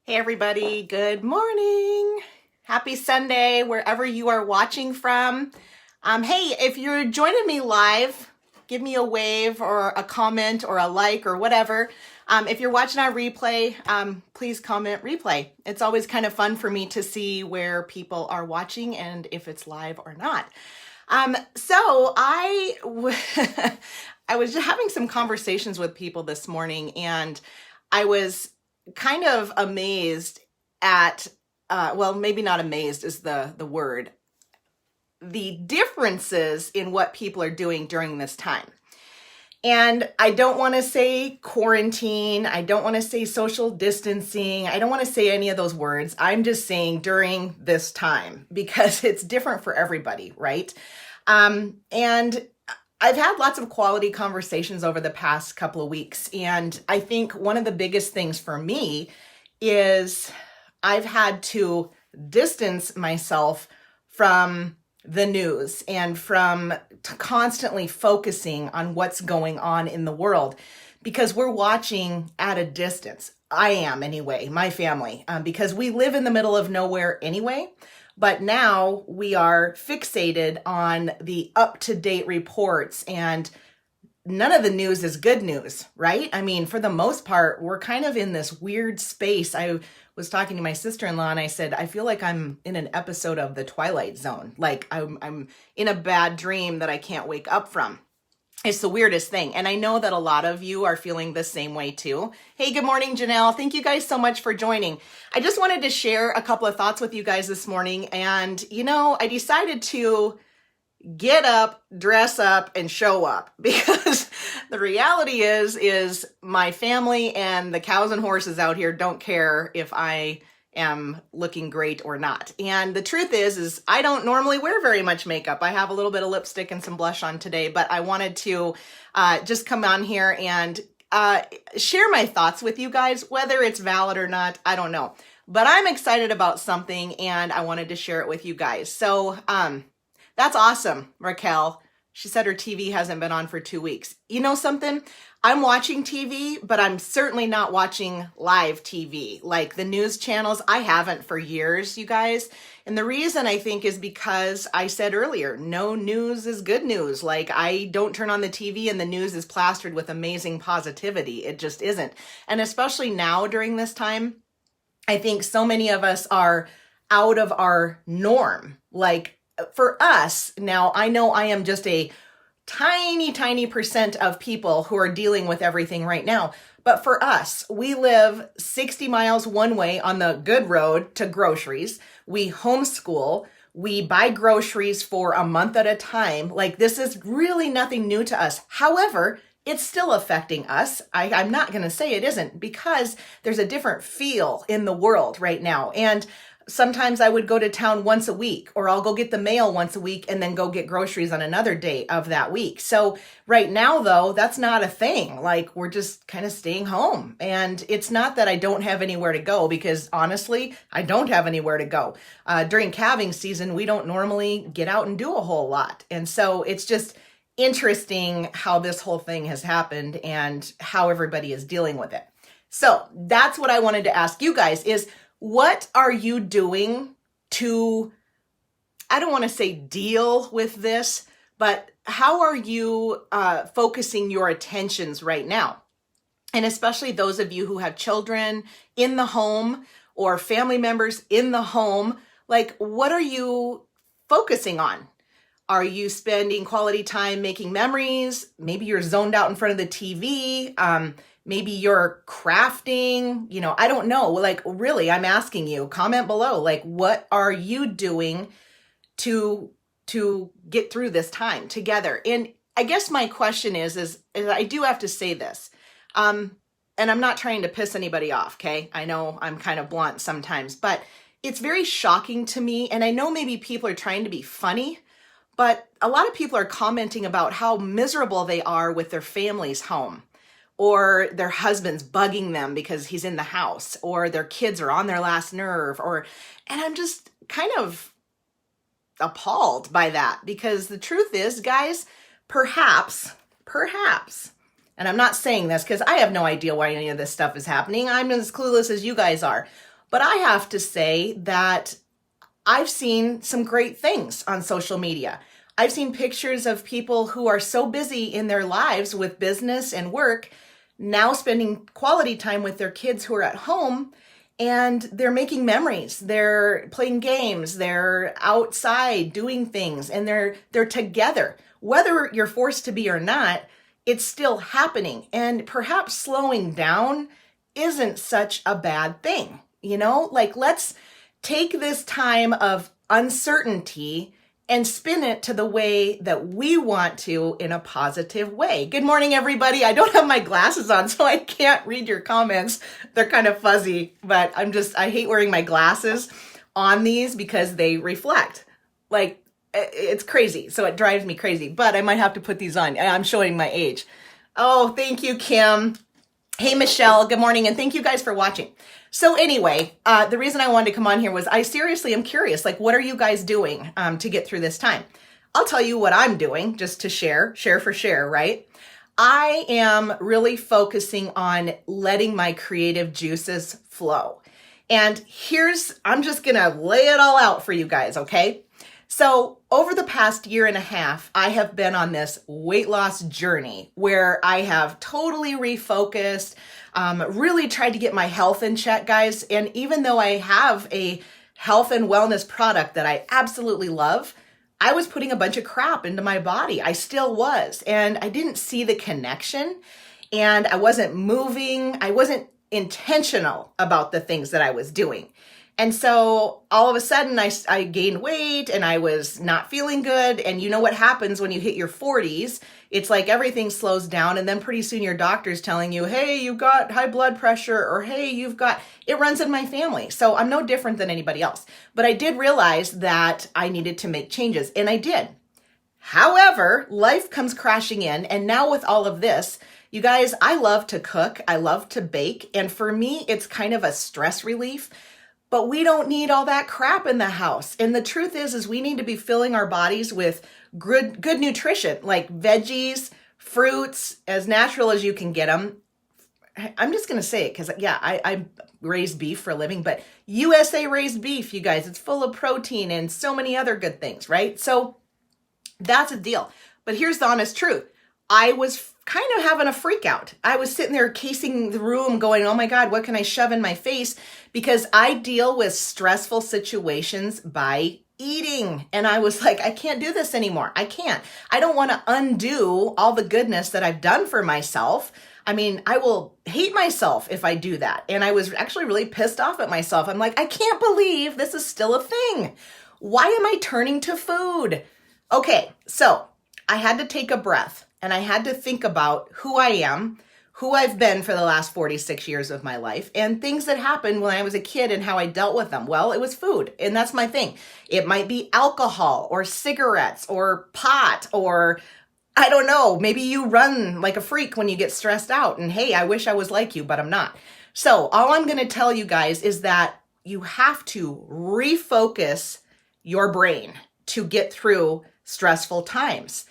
Hey everybody, good morning. Happy Sunday, wherever you are watching from. Hey, if you're joining me live, give me a wave or a comment or a like or whatever. If you're watching on replay, please comment replay. It's always kind of fun for me to see where people are watching and if it's live or not. So I was just having some conversations with people this morning, and I was kind of amazed at, well, maybe not amazed is the word, the differences in what people are doing during this time. And I don't want to say quarantine. I don't want to say social distancing. I don't want to say any of those words. I'm just saying during this time because it's different for everybody, right? And I've had lots of quality conversations over the past couple of weeks. And I think one of the biggest things for me is I've had to distance myself from the news and from constantly focusing on what's going on in the world because we're watching at a distance. I am anyway, my family, because we live in the middle of nowhere anyway. But now we are fixated on the up-to-date reports, and none of the news is good news, right? I mean, for the most part, we're kind of in this weird space. I was talking to my sister-in-law and I said, I feel like I'm in an episode of The Twilight Zone. Like I'm in a bad dream that I can't wake up from. It's the weirdest thing. And I know that a lot of you are feeling the same way too. Hey, good morning, Janelle. Thank you guys so much for joining. I just wanted to share a couple of thoughts with you guys this morning. And, I decided to get up, dress up, and show up because the reality is my family and the cows and horses out here don't care if I am looking great or not. And the truth is I don't normally wear very much makeup. I have a little bit of lipstick and some blush on today, but I wanted to just come on here and share my thoughts with you guys, whether it's valid or not, I don't know. But I'm excited about something and I wanted to share it with you guys. So that's awesome, Raquel. She said her TV hasn't been on for 2 weeks. You know something? I'm watching TV, but I'm certainly not watching live TV. Like the news channels, I haven't for years, you guys. And the reason I think is because I said earlier, no news is good news. Like I don't turn on the TV and the news is plastered with amazing positivity. It just isn't. And especially now during this time, I think so many of us are out of our norm. Like for us, now I know I am just a tiny percent of people who are dealing with everything right now. But for us, we live 60 miles one way on the good road to groceries. We homeschool. We buy groceries for a month at a time. Like this is really nothing new to us. However, it's still affecting us. I'm not going to say it isn't because there's a different feel in the world right now. And sometimes I would go to town once a week, or I'll go get the mail once a week and then go get groceries on another day of that week. So right now, though, that's not a thing. Like we're just kind of staying home. And it's not that I don't have anywhere to go because honestly, I don't have anywhere to go. During calving season, we don't normally get out and do a whole lot. And so it's just interesting how this whole thing has happened and how everybody is dealing with it. So that's what I wanted to ask you guys is, what are you doing to, I don't want to say deal with this, but how are you focusing your attentions right now? And especially those of you who have children in the home or family members in the home, like what are you focusing on? Are you spending quality time making memories? Maybe you're zoned out in front of the TV. Maybe you're crafting, I don't know. Like, really, I'm asking you, comment below. Like, what are you doing to get through this time together? And I guess my question is I do have to say this. And I'm not trying to piss anybody off, okay? I know I'm kind of blunt sometimes, but it's very shocking to me. And I know maybe people are trying to be funny, but a lot of people are commenting about how miserable they are with their families home, or their husband's bugging them because he's in the house, or their kids are on their last nerve, and I'm just kind of appalled by that because the truth is, guys, perhaps, and I'm not saying this because I have no idea why any of this stuff is happening. I'm as clueless as you guys are. But I have to say that I've seen some great things on social media. I've seen pictures of people who are so busy in their lives with business and work, now spending quality time with their kids who are at home, and they're making memories. They're playing games, they're outside doing things, and they're together. Whether you're forced to be or not, it's still happening. And perhaps slowing down isn't such a bad thing. Like, let's take this time of uncertainty and spin it to the way that we want to in a positive way. Good morning, everybody. I don't have my glasses on, so I can't read your comments. They're kind of fuzzy, but I hate wearing my glasses on these because they reflect. Like, it's crazy. So it drives me crazy, but I might have to put these on. I'm showing my age. Oh, thank you, Kim. Hey, Michelle, good morning, and thank you guys for watching. So anyway, the reason I wanted to come on here was I seriously am curious, like, what are you guys doing to get through this time? I'll tell you what I'm doing just to share for share, right? I am really focusing on letting my creative juices flow. And I'm just gonna lay it all out for you guys, okay? So over the past year and a half, I have been on this weight loss journey where I have totally refocused, really tried to get my health in check, guys. And even though I have a health and wellness product that I absolutely love, I was putting a bunch of crap into my body. I still was. And I didn't see the connection, and I wasn't moving. I wasn't intentional about the things that I was doing. And so all of a sudden I gained weight and I was not feeling good. And you know what happens when you hit your 40s? It's like everything slows down, and then pretty soon your doctor's telling you, hey, you've got high blood pressure, or hey, it runs in my family. So I'm no different than anybody else. But I did realize that I needed to make changes, and I did. However, life comes crashing in, and now with all of this, you guys, I love to cook, I love to bake, and for me, it's kind of a stress relief. But we don't need all that crap in the house. And the truth is we need to be filling our bodies with good nutrition, like veggies, fruits, as natural as you can get them. I'm just going to say it because, yeah, I raise beef for a living, but USA raised beef, you guys. It's full of protein and so many other good things, right? So that's a deal. But here's the honest truth. I was kind of having a freak out. I was sitting there casing the room going, oh my God, what can I shove in my face? Because I deal with stressful situations by eating. And I was like, I can't do this anymore. I can't. I don't want to undo all the goodness that I've done for myself. I mean, I will hate myself if I do that. And I was actually really pissed off at myself. I'm like, I can't believe this is still a thing. Why am I turning to food? Okay, so I had to take a breath. And I had to think about who I am, who I've been for the last 46 years of my life, and things that happened when I was a kid and how I dealt with them. Well, it was food, and that's my thing. It might be alcohol or cigarettes or pot, or I don't know, maybe you run like a freak when you get stressed out, and hey, I wish I was like you, but I'm not. So all I'm going to tell you guys is that you have to refocus your brain to get through stressful times.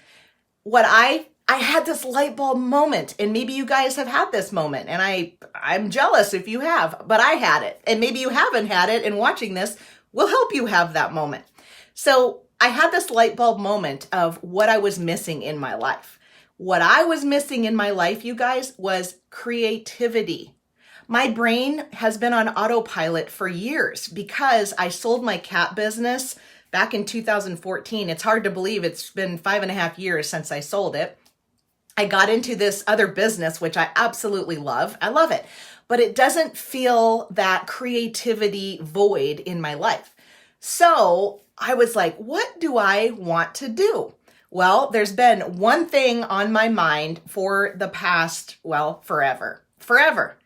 I had this light bulb moment, and maybe you guys have had this moment, and I'm jealous if you have, but I had it, and maybe you haven't had it, and watching this will help you have that moment. So I had this light bulb moment of what I was missing in my life. What I was missing in my life, you guys, was creativity. My brain has been on autopilot for years because I sold my cat business back in 2014. It's hard to believe it's been 5.5 years since I sold it. I got into this other business, which I absolutely love. I love it, but it doesn't feel that creativity void in my life. So I was like, what do I want to do? Well, there's been one thing on my mind for the past, forever.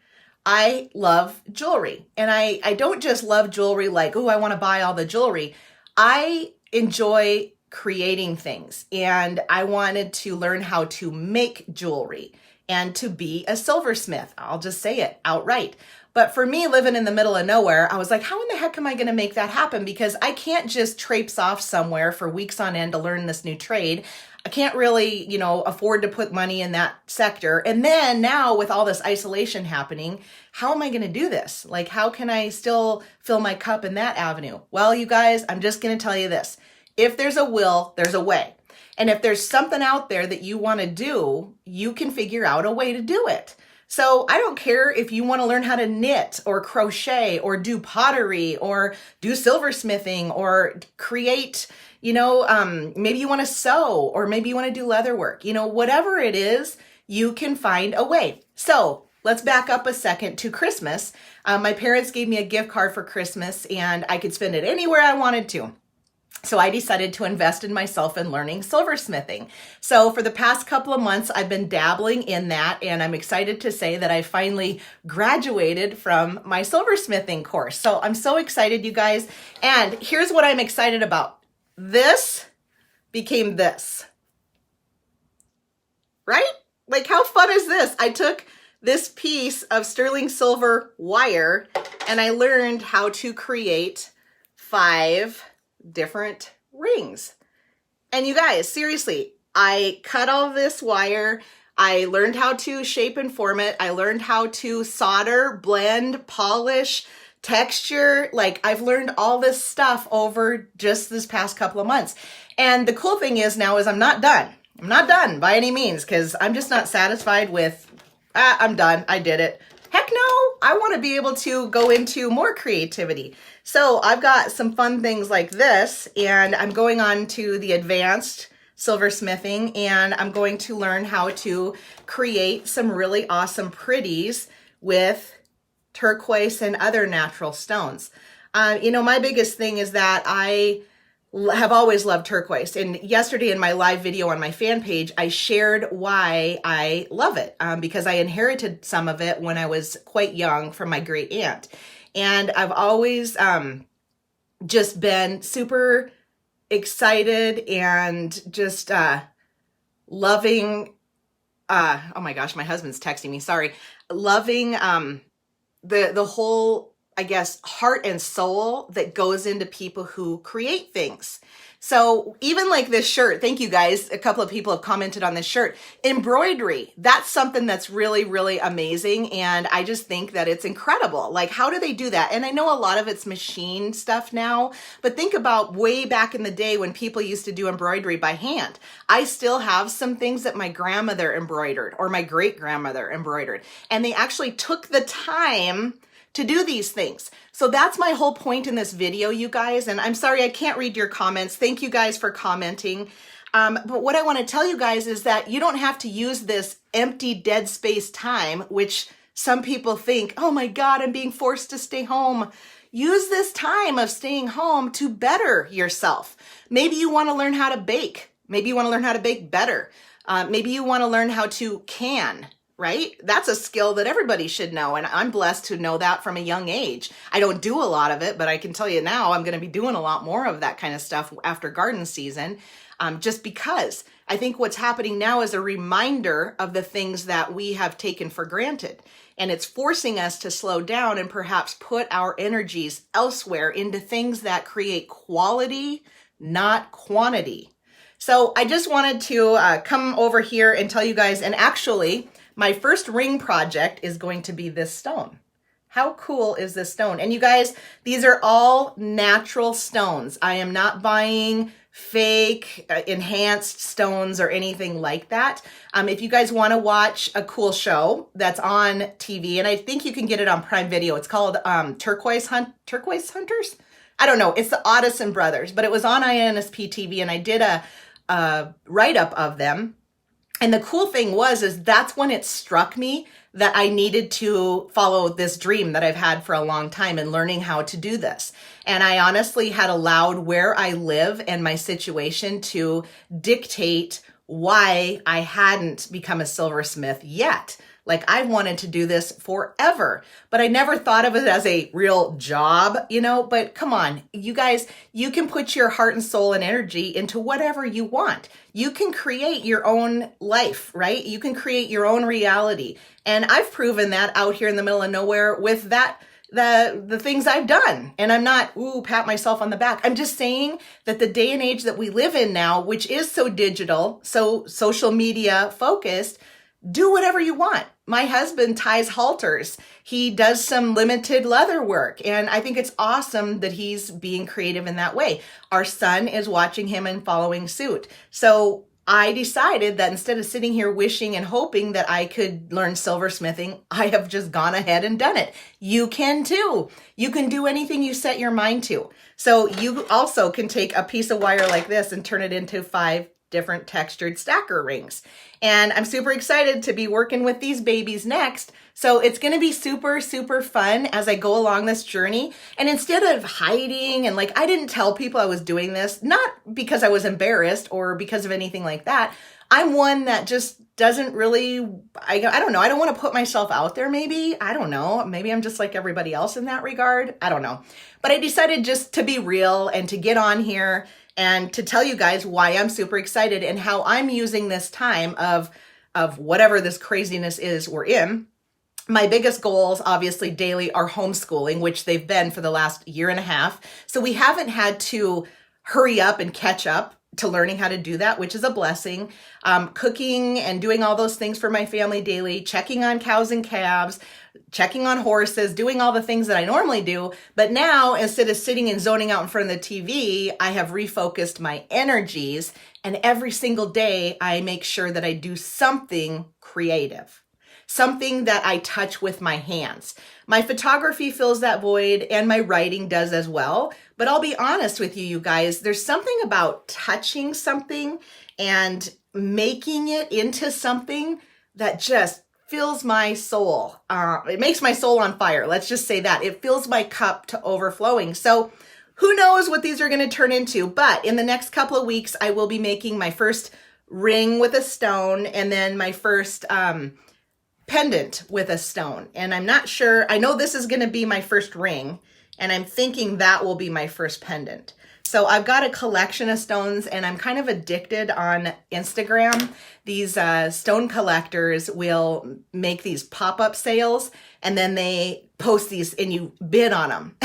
I love jewelry. And I don't just love jewelry like, oh, I want to buy all the jewelry. I enjoy creating things, and I wanted to learn how to make jewelry and to be a silversmith. I'll just say it outright. But for me, living in the middle of nowhere, I was like, how in the heck am I going to make that happen? Because I can't just traipse off somewhere for weeks on end to learn this new trade. I can't really, afford to put money in that sector. And then now with all this isolation happening, how am I going to do this? Like, how can I still fill my cup in that avenue? Well, you guys, I'm just going to tell you this. If there's a will, there's a way. And if there's something out there that you want to do, you can figure out a way to do it. So I don't care if you want to learn how to knit or crochet or do pottery or do silversmithing or create, maybe you want to sew or maybe you want to do leather work. Whatever it is, you can find a way. So let's back up a second to Christmas. My parents gave me a gift card for Christmas and I could spend it anywhere I wanted to. So I decided to invest in myself in learning silversmithing. So for the past couple of months, I've been dabbling in that, and I'm excited to say that I finally graduated from my silversmithing course. So I'm so excited, you guys. And here's what I'm excited about. This became this, right? Like, how fun is this? I took this piece of sterling silver wire and I learned how to create 5 different rings. And you guys, seriously, I cut all this wire. I learned how to shape and form it. I learned how to solder, blend, polish, texture. Like, I've learned all this stuff over just this past couple of months. And the cool thing is now is I'm not done. I'm not done by any means, because I'm just not satisfied with, I'm done. I did it. Heck no, I want to be able to go into more creativity. So I've got some fun things like this, and I'm going on to the advanced silversmithing, and I'm going to learn how to create some really awesome pretties with turquoise and other natural stones. My biggest thing is that I have always loved turquoise. And yesterday in my live video on my fan page, I shared why I love it, because I inherited some of it when I was quite young from my great aunt. And I've always just been super excited and just loving, oh my gosh, my husband's texting me, sorry. Loving the whole, I guess, heart and soul that goes into people who create things. So even like this shirt, thank you guys. A couple of people have commented on this shirt. Embroidery, that's something that's really, really amazing. And I just think that it's incredible. Like, how do they do that? And I know a lot of it's machine stuff now, but think about way back in the day when people used to do embroidery by hand. I still have some things that my grandmother embroidered or my great grandmother embroidered. And they actually took the time to do these things. So that's my whole point in this video, you guys. And I'm sorry, I can't read your comments. Thank you guys for commenting. But what I want to tell you guys is that you don't have to use this empty dead space time, which some people think, oh my God, I'm being forced to stay home. Use this time of staying home to better yourself. Maybe you want to learn how to bake. Maybe you want to learn how to bake better. Maybe you want to learn how to can. Right? That's a skill that everybody should know. And I'm blessed to know that from a young age. I don't do a lot of it, but I can tell you now I'm going to be doing a lot more of that kind of stuff after garden season, just because I think what's happening now is a reminder of the things that we have taken for granted. And it's forcing us to slow down and perhaps put our energies elsewhere into things that create quality, not quantity. So I just wanted to come over here and tell you guys, and actually, my first ring project is going to be this stone. How cool is this stone? And you guys, these are all natural stones. I am not buying fake enhanced stones or anything like that. If you guys want to watch a cool show that's on TV, and I think you can get it on Prime Video. It's called Turquoise Hunters. I don't know. It's the Addison Brothers, but it was on INSP TV, and I did a write-up of them. And the cool thing is that's when it struck me that I needed to follow this dream that I've had for a long time and learning how to do this. And I honestly had allowed where I live and my situation to dictate why I hadn't become a silversmith yet. Like, I wanted to do this forever, but I never thought of it as a real job, but come on, you guys, you can put your heart and soul and energy into whatever you want. You can create your own life, right? You can create your own reality. And I've proven that out here in the middle of nowhere with that the things I've done. And I'm not, pat myself on the back. I'm just saying that the day and age that we live in now, which is so digital, so social media focused, do whatever you want. My husband ties halters. He does some limited leather work. And I think it's awesome that he's being creative in that way. Our son is watching him and following suit. So I decided that instead of sitting here wishing and hoping that I could learn silversmithing, I have just gone ahead and done it. You can too. You can do anything you set your mind to. So you also can take a piece of wire like this and turn it into 5 different textured stacker rings. And I'm super excited to be working with these babies next. So it's going to be super, super fun as I go along this journey. And instead of hiding and I didn't tell people I was doing this, not because I was embarrassed or because of anything like that. I'm one that just doesn't really, I don't know. I don't want to put myself out there maybe. I don't know. Maybe I'm just like everybody else in that regard. I don't know. But I decided just to be real and to get on here and to tell you guys why I'm super excited and how I'm using this time of whatever this craziness is we're in. My biggest goals, obviously, daily are homeschooling, which they've been for the last year and a half. So we haven't had to hurry up and catch up to learning how to do that, which is a blessing. Cooking and doing all those things for my family daily, checking on cows and calves, checking on horses, doing all the things that I normally do. But now, instead of sitting and zoning out in front of the TV, I have refocused my energies. And every single day, I make sure that I do something creative, something that I touch with my hands. My photography fills that void and my writing does as well. But I'll be honest with you guys, there's something about touching something and making it into something that just fills my soul. It makes my soul on fire. Let's just say that. It fills my cup to overflowing. So who knows what these are going to turn into. But in the next couple of weeks, I will be making my first ring with a stone and then my first pendant with a stone. And I'm not sure. I know this is going to be my first ring. And I'm thinking that will be my first pendant. So I've got a collection of stones and I'm kind of addicted on Instagram. These stone collectors will make these pop-up sales and then they post these and you bid on them.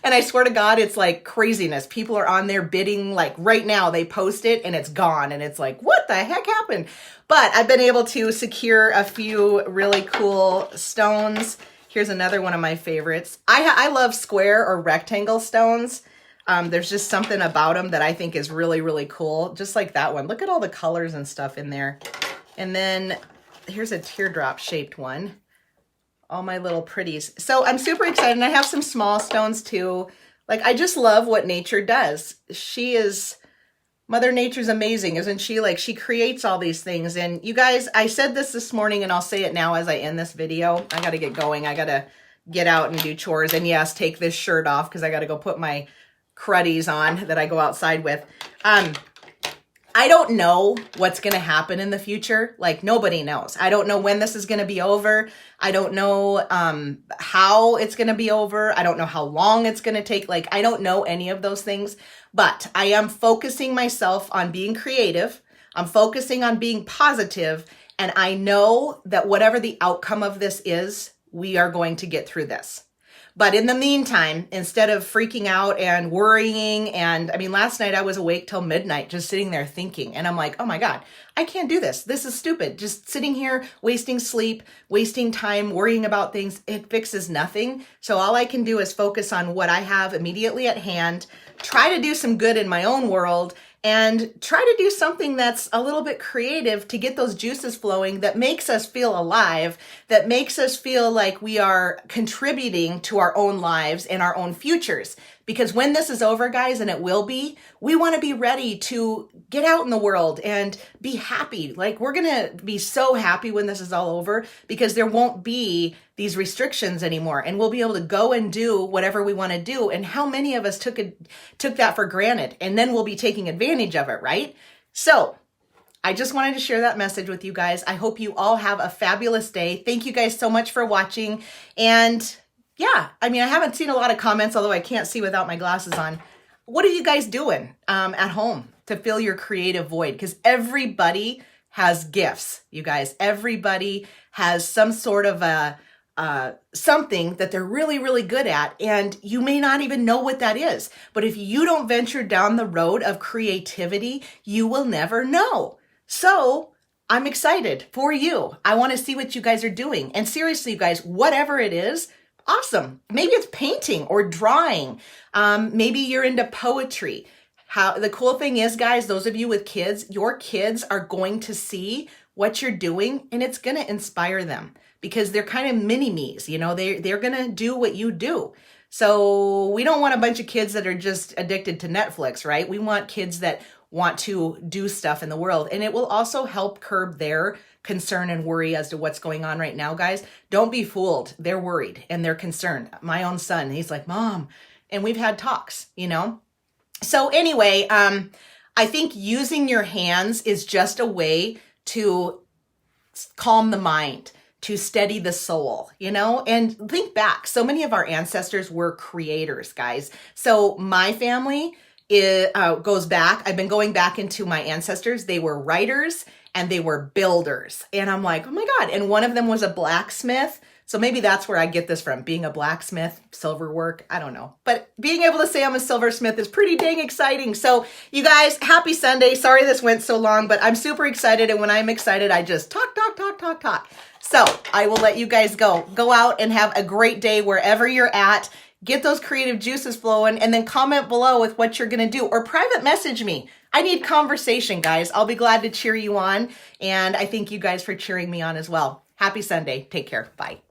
And I swear to God, it's like craziness. People are on there bidding right now. They post it and it's gone. And it's like, what the heck happened? But I've been able to secure a few really cool stones. Here's another one of my favorites. I love square or rectangle stones. There's just something about them that I think is really, really cool. Just like that one. Look at all the colors and stuff in there. And then here's a teardrop shaped one. All my little pretties. So I'm super excited. And I have some small stones too. I just love what nature does. Mother Nature's amazing, isn't she? She creates all these things. And you guys, I said this morning and I'll say it now as I end this video. I got to get going. I got to get out and do chores. And yes, take this shirt off because I got to go put my cruddies on that I go outside with. I don't know what's going to happen in the future. Nobody knows. I don't know when this is going to be over. I don't know how it's going to be over. I don't know how long it's going to take. I don't know any of those things. But I am focusing myself on being creative. I'm focusing on being positive. And I know that whatever the outcome of this is, we are going to get through this. But in the meantime, instead of freaking out and worrying, and last night I was awake till midnight, just sitting there thinking, and I'm like, oh my God, I can't do this. This is stupid. Just sitting here, wasting sleep, wasting time, worrying about things. It fixes nothing. So all I can do is focus on what I have immediately at hand, try to do some good in my own world, and try to do something that's a little bit creative to get those juices flowing that makes us feel alive, that makes us feel like we are contributing to our own lives and our own futures. Because when this is over, guys, and it will be, we want to be ready to get out in the world and be happy. We're going to be so happy when this is all over because there won't be these restrictions anymore and we'll be able to go and do whatever we want to do. And how many of us took that for granted and then we'll be taking advantage of it, right? So I just wanted to share that message with you guys. I hope you all have a fabulous day. Thank you guys so much for watching. And yeah, I haven't seen a lot of comments, although I can't see without my glasses on. What are you guys doing at home to fill your creative void? Because everybody has gifts, you guys. Everybody has some sort of a something that they're really, really good at, and you may not even know what that is. But if you don't venture down the road of creativity, you will never know. So I'm excited for you. I want to see what you guys are doing. And seriously, you guys, whatever it is, awesome. Maybe it's painting or drawing. Maybe you're into poetry. The cool thing is, guys, those of you with kids, your kids are going to see what you're doing, and it's going to inspire them because they're kind of mini-me's, they're going to do what you do. So we don't want a bunch of kids that are just addicted to Netflix, right? We want kids that want to do stuff in the world, and it will also help curb their concern and worry as to what's going on right now, guys. Don't be fooled. They're worried and they're concerned. My own son, he's like, Mom, and we've had talks, So anyway, I think using your hands is just a way to calm the mind, to steady the soul, and think back. So many of our ancestors were creators, guys. So my family goes back. I've been going back into my ancestors. They were writers and they were builders. And I'm like, oh my God. And one of them was a blacksmith. So maybe that's where I get this from, being a blacksmith, silver work, I don't know. But being able to say I'm a silversmith is pretty dang exciting. So you guys, happy Sunday. Sorry this went so long, but I'm super excited. And when I'm excited, I just talk. So I will let you guys go. Go out and have a great day wherever you're at. Get those creative juices flowing, and then comment below with what you're going to do, or private message me. I need conversation, guys. I'll be glad to cheer you on. And I thank you guys for cheering me on as well. Happy Sunday. Take care. Bye.